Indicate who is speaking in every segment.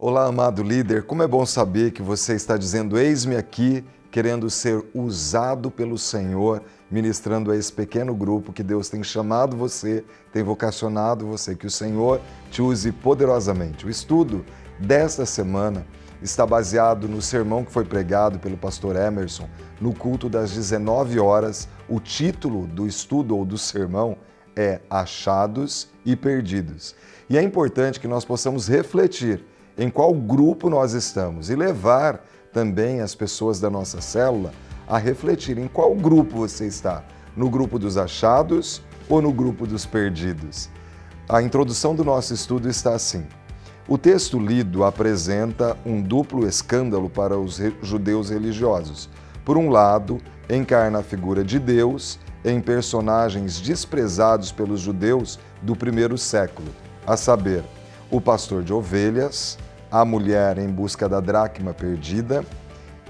Speaker 1: Olá, amado líder, como é bom saber que você está dizendo: eis-me aqui, querendo ser usado pelo Senhor, ministrando a esse pequeno grupo que Deus tem chamado você, tem vocacionado você, que o Senhor te use poderosamente. O estudo desta semana está baseado no sermão que foi pregado pelo pastor Emerson no culto das 19 horas. O título do estudo ou do sermão é Achados e Perdidos. E é importante que nós possamos refletir em qual grupo nós estamos e levar também as pessoas da nossa célula a refletir em qual grupo você está, no grupo dos achados ou no grupo dos perdidos. A introdução do nosso estudo está assim: o texto lido apresenta um duplo escândalo para os judeus religiosos. Por um lado, encarna a figura de Deus em personagens desprezados pelos judeus do primeiro século, a saber, o pastor de ovelhas, a mulher em busca da dracma perdida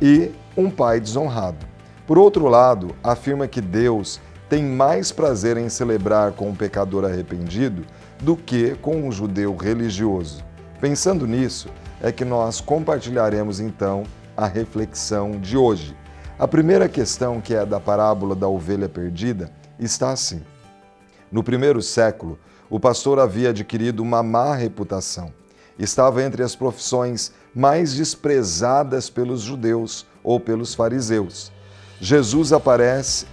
Speaker 1: e um pai desonrado. Por outro lado, afirma que Deus tem mais prazer em celebrar com um pecador arrependido do que com um judeu religioso. Pensando nisso, é que nós compartilharemos então a reflexão de hoje. A primeira questão, que é da parábola da ovelha perdida, está assim: no primeiro século, o pastor havia adquirido uma má reputação. Estava entre as profissões mais desprezadas pelos judeus ou pelos fariseus. Jesus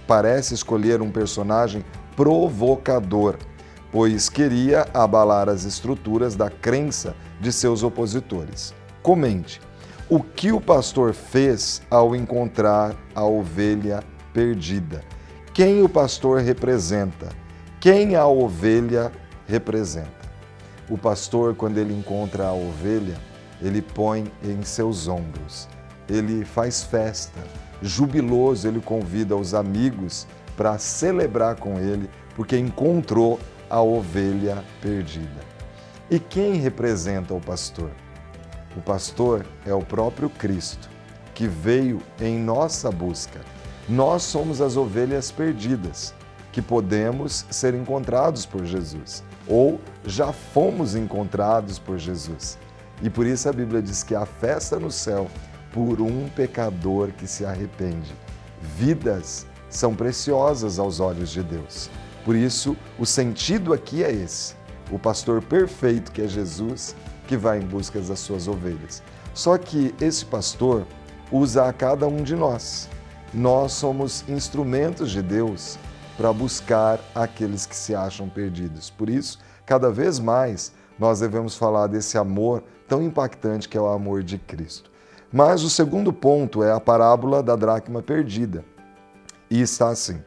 Speaker 1: parece escolher um personagem provocador, pois queria abalar as estruturas da crença de seus opositores. Comente: o que o pastor fez ao encontrar a ovelha perdida? Quem o pastor representa? Quem a ovelha representa? O pastor, quando ele encontra a ovelha, ele põe em seus ombros, ele faz festa, jubiloso, ele convida os amigos para celebrar com ele, porque encontrou a ovelha perdida. E quem representa o pastor? O pastor é o próprio Cristo, que veio em nossa busca. Nós somos as ovelhas perdidas, que podemos ser encontrados por Jesus, ou já fomos encontrados por Jesus. E por isso a Bíblia diz que há festa no céu por um pecador que se arrepende. Vidas são preciosas aos olhos de Deus. Por isso, o sentido aqui é esse: o pastor perfeito, que é Jesus, que vai em busca das suas ovelhas. Só que esse pastor usa a cada um de nós. Nós somos instrumentos de Deus para buscar aqueles que se acham perdidos. Por isso, cada vez mais, nós devemos falar desse amor tão impactante que é o amor de Cristo. Mas o segundo ponto é a parábola da dracma perdida. E está assim: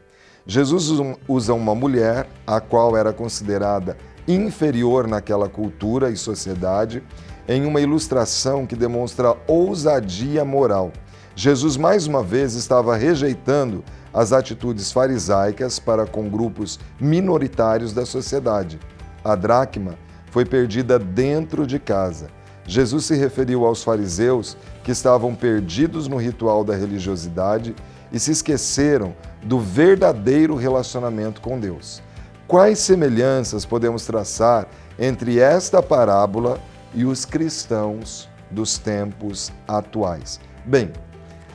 Speaker 1: Jesus usa uma mulher, a qual era considerada inferior naquela cultura e sociedade, em uma ilustração que demonstra ousadia moral. Jesus, mais uma vez, estava rejeitando as atitudes farisaicas para com grupos minoritários da sociedade. A dracma foi perdida dentro de casa. Jesus se referiu aos fariseus que estavam perdidos no ritual da religiosidade e se esqueceram do verdadeiro relacionamento com Deus. Quais semelhanças podemos traçar entre esta parábola e os cristãos dos tempos atuais? Bem,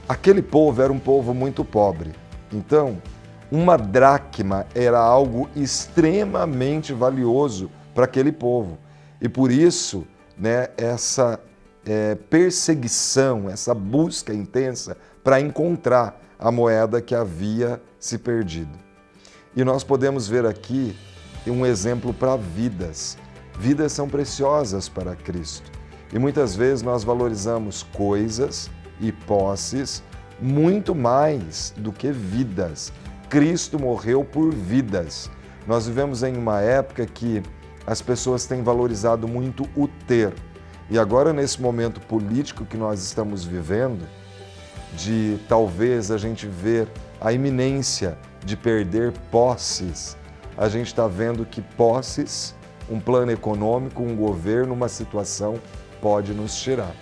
Speaker 1: aquele povo era um povo muito pobre. Então, uma dracma era algo extremamente valioso para aquele povo. E por isso, essa perseguição, essa busca intensa para encontrar a moeda que havia se perdido. E nós podemos ver aqui um exemplo para vidas. Vidas são preciosas para Cristo. E muitas vezes nós valorizamos coisas e posses muito mais do que vidas. Cristo morreu por vidas. Nós vivemos em uma época que as pessoas têm valorizado muito o ter. E agora, nesse momento político que nós estamos vivendo, de talvez a gente ver a iminência de perder posses, a gente está vendo que posses, um plano econômico, um governo, uma situação pode nos tirar.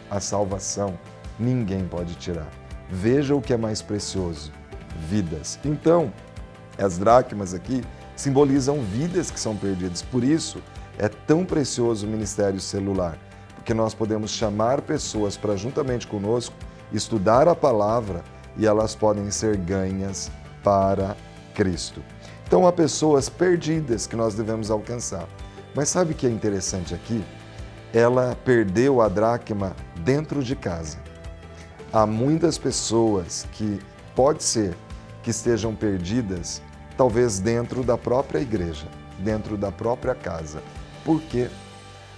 Speaker 1: A salvação ninguém pode tirar. Veja o que é mais precioso: vidas. Então, as dracmas aqui simbolizam vidas que são perdidas. Por isso, é tão precioso o ministério celular. porque nós podemos chamar pessoas para juntamente conosco estudar a palavra e elas podem ser ganhas para Cristo. Então há pessoas perdidas que nós devemos alcançar. Mas sabe o que é interessante aqui? Ela perdeu a dracma dentro de casa. Há muitas pessoas que pode ser que estejam perdidas, talvez dentro da própria igreja, dentro da própria casa. Por quê?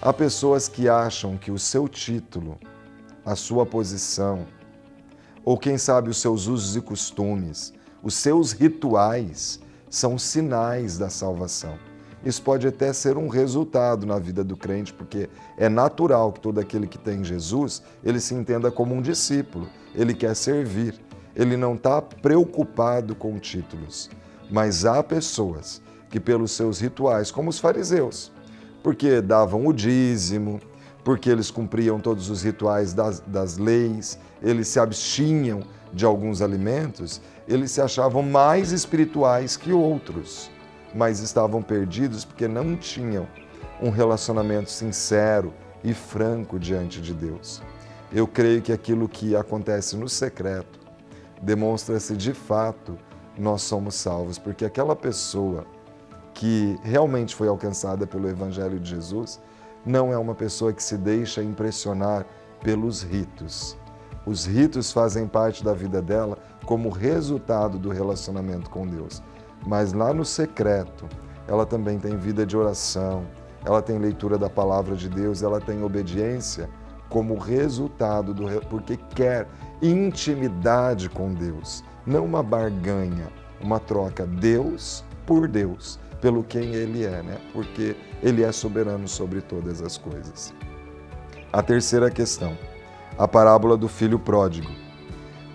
Speaker 1: Há pessoas que acham que o seu título, a sua posição, ou quem sabe os seus usos e costumes, os seus rituais, são sinais da salvação. Isso pode até ser um resultado na vida do crente, porque é natural que todo aquele que tem Jesus, ele se entenda como um discípulo, ele quer servir, ele não está preocupado com títulos. Mas há pessoas que pelos seus rituais, como os fariseus, porque davam o dízimo, porque eles cumpriam todos os rituais das leis, eles se abstinham de alguns alimentos, eles se achavam mais espirituais que outros, mas estavam perdidos porque não tinham um relacionamento sincero e franco diante de Deus. Eu creio que aquilo que acontece no secreto demonstra se de fato nós somos salvos, porque aquela pessoa que realmente foi alcançada pelo Evangelho de Jesus não é uma pessoa que se deixa impressionar pelos ritos. Os ritos fazem parte da vida dela como resultado do relacionamento com Deus. Mas lá no secreto, ela também tem vida de oração, ela tem leitura da palavra de Deus, ela tem obediência como resultado porque quer intimidade com Deus, não uma barganha, uma troca Deus por Deus, pelo quem Ele é, né? Porque Ele é soberano sobre todas as coisas. A terceira questão, a parábola do filho pródigo.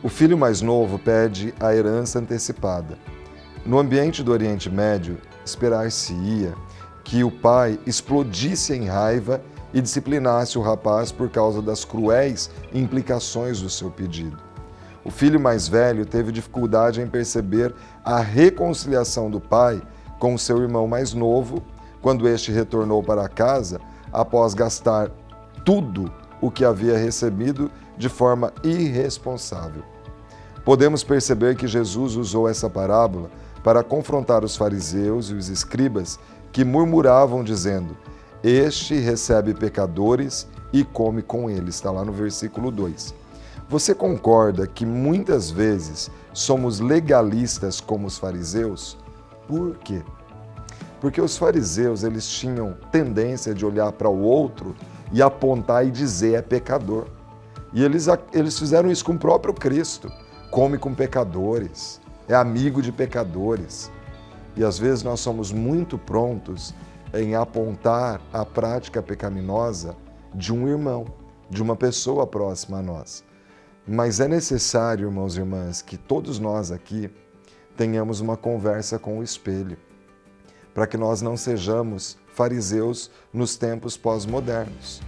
Speaker 1: O filho mais novo pede a herança antecipada. No ambiente do Oriente Médio, esperar-se-ia que o pai explodisse em raiva e disciplinasse o rapaz por causa das cruéis implicações do seu pedido. O filho mais velho teve dificuldade em perceber a reconciliação do pai com o seu irmão mais novo, quando este retornou para casa após gastar tudo o que havia recebido de forma irresponsável. Podemos perceber que Jesus usou essa parábola para confrontar os fariseus e os escribas que murmuravam dizendo: "Este recebe pecadores e come com eles", está lá no versículo 2. Você concorda que muitas vezes somos legalistas como os fariseus? Por quê? Porque os fariseus, eles tinham tendência de olhar para o outro e apontar e dizer: é pecador. E eles fizeram isso com o próprio Cristo. Come com pecadores, é amigo de pecadores. E às vezes nós somos muito prontos em apontar a prática pecaminosa de um irmão, de uma pessoa próxima a nós. Mas é necessário, irmãos e irmãs, que todos nós aqui tenhamos uma conversa com o espelho, para que nós não sejamos fariseus nos tempos pós-modernos.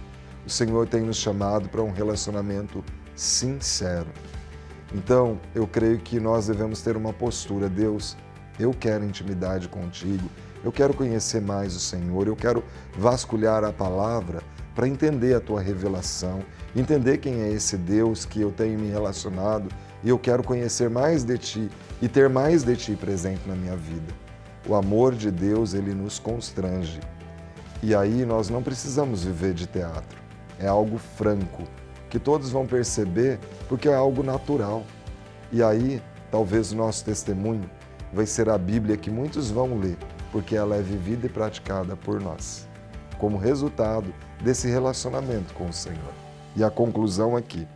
Speaker 1: O Senhor tem nos chamado para um relacionamento sincero. Então, eu creio que nós devemos ter uma postura: Deus, eu quero intimidade contigo, eu quero conhecer mais o Senhor, eu quero vasculhar a palavra para entender a tua revelação, entender quem é esse Deus que eu tenho me relacionado, e eu quero conhecer mais de ti e ter mais de ti presente na minha vida. O amor de Deus, ele nos constrange. E aí nós não precisamos viver de teatro. É algo franco, que todos vão perceber, porque é algo natural. E aí, talvez o nosso testemunho vai ser a Bíblia que muitos vão ler, porque ela é vivida e praticada por nós, como resultado desse relacionamento com o Senhor. E a conclusão aqui: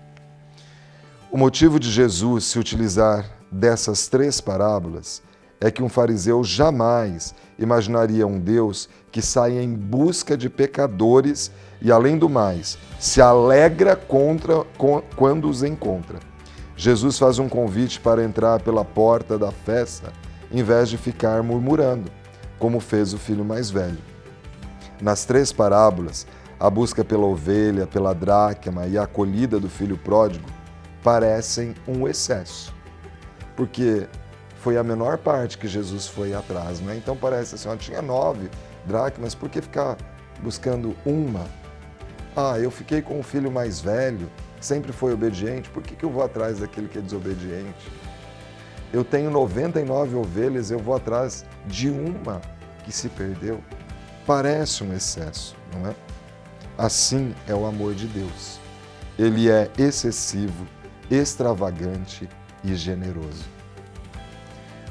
Speaker 1: o motivo de Jesus se utilizar dessas 3 parábolas é que um fariseu jamais imaginaria um Deus que sai em busca de pecadores e, além do mais, se alegra quando os encontra. Jesus faz um convite para entrar pela porta da festa, em vez de ficar murmurando, como fez o filho mais velho. Nas 3 parábolas, a busca pela ovelha, pela dracma e a acolhida do filho pródigo parecem um excesso, porque foi a menor parte que Jesus foi atrás, né? Então parece assim, tinha 9 dracmas, por que ficar buscando uma? Ah, eu fiquei com o filho mais velho, sempre foi obediente, por que eu vou atrás daquele que é desobediente? Eu tenho 99 ovelhas, eu vou atrás de uma que se perdeu. Parece um excesso, não é? Assim é o amor de Deus. Ele é excessivo, extravagante e generoso.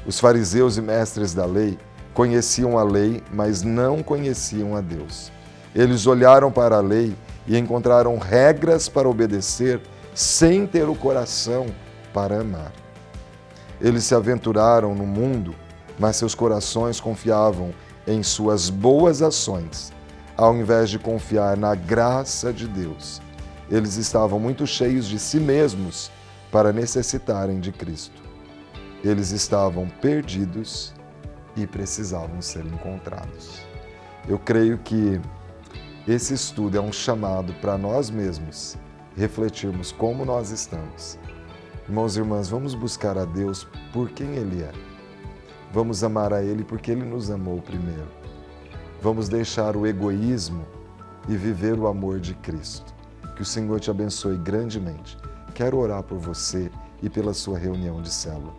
Speaker 1: Os fariseus e mestres da lei conheciam a lei, mas não conheciam a Deus. Eles olharam para a lei e encontraram regras para obedecer sem ter o coração para amar. Eles se aventuraram no mundo, mas seus corações confiavam em suas boas ações, ao invés de confiar na graça de Deus. Eles estavam muito cheios de si mesmos para necessitarem de Cristo. Eles estavam perdidos e precisavam ser encontrados. Eu creio que esse estudo é um chamado para nós mesmos refletirmos como nós estamos. Irmãos e irmãs, vamos buscar a Deus por quem Ele é. Vamos amar a Ele porque Ele nos amou primeiro. Vamos deixar o egoísmo e viver o amor de Cristo. Que o Senhor te abençoe grandemente. Quero orar por você e pela sua reunião de célula.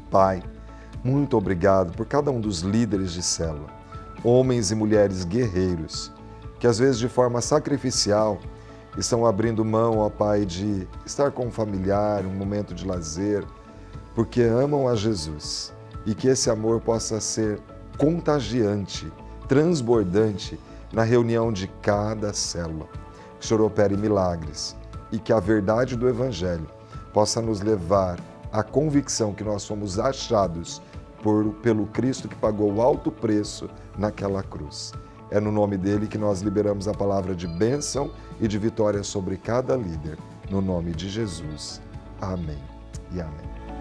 Speaker 1: Pai, muito obrigado por cada um dos líderes de célula, homens e mulheres guerreiros, que às vezes de forma sacrificial estão abrindo mão, ó Pai, de estar com um familiar, um momento de lazer, porque amam a Jesus e que esse amor possa ser contagiante, transbordante na reunião de cada célula. Que o Senhor opere milagres e que a verdade do Evangelho possa nos levar à convicção que nós somos achados pelo Cristo que pagou o alto preço naquela cruz. É no nome dele que nós liberamos a palavra de bênção e de vitória sobre cada líder. No nome de Jesus. Amém e amém.